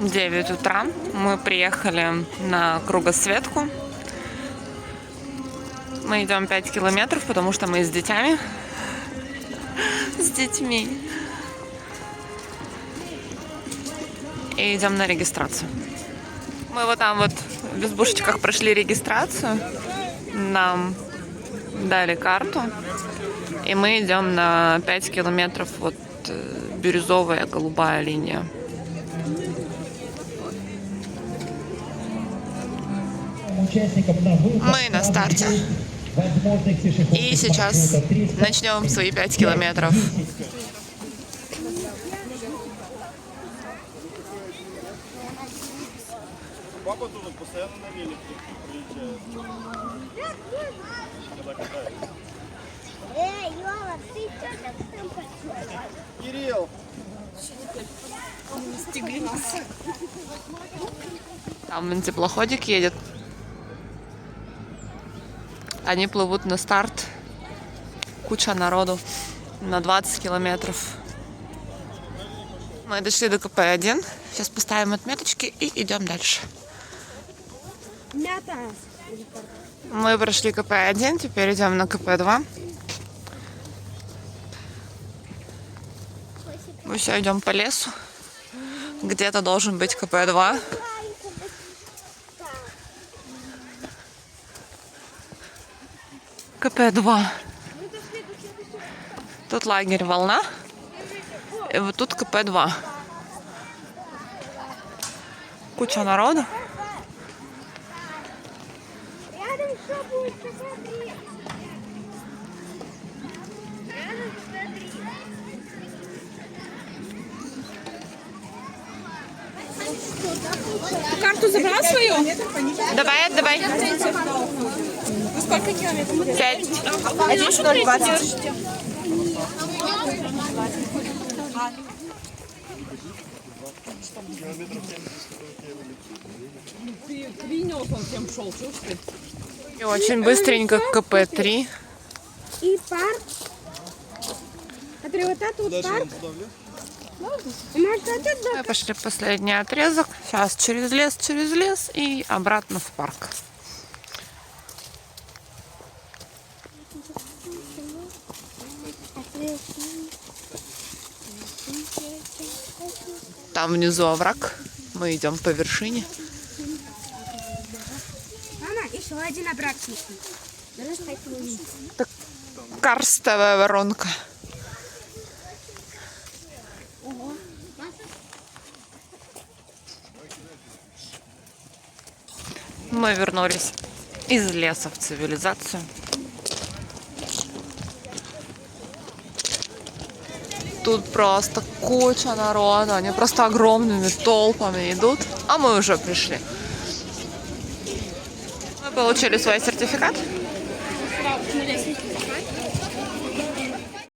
9 утра. Мы приехали на кругосветку. Мы идем 5 километров, потому что мы с детьми. С детьми. И идем на регистрацию. Мы вот там вот в избушечках прошли регистрацию. Нам дали карту. И мы идем на 5 километров вот бирюзовая голубая линия. Мы на старте. И сейчас начнем свои 5 километров. Папа тут постоянно на велике приезжает. Когда катается. Лёва, ты что так там пошел? Кирилл! Там теплоходик едет. Они плывут на старт. Куча народу на 20 километров. Мы дошли до КП-1. Сейчас поставим отметочки и идем дальше. Мята. Мы прошли КП-1, теперь идем на КП-2. Мы все идем по лесу. Где-то должен быть КП-2. КП-2. Тут лагерь «Волна». И вот тут КП-2. Куча народу. Рядом что будет? Посмотри. Рядом смотри. Карту забрал свою? Давай, отдавай. Сколько километров? 5. 1,020. Ты принес, он всем шел, чувствуешь? И очень быстренько КП-3. И парк. Смотри, вот это вот парк. Может, это Мы пошли последний отрезок. Сейчас через лес и обратно в парк. Там внизу овраг. Мы идем по вершине. Мама, еще один обратный. Давай спать будем. Карстовая воронка. Мы вернулись из леса в цивилизацию. Тут просто куча народа. Они просто огромными толпами идут. А мы уже пришли. Мы получили свой сертификат.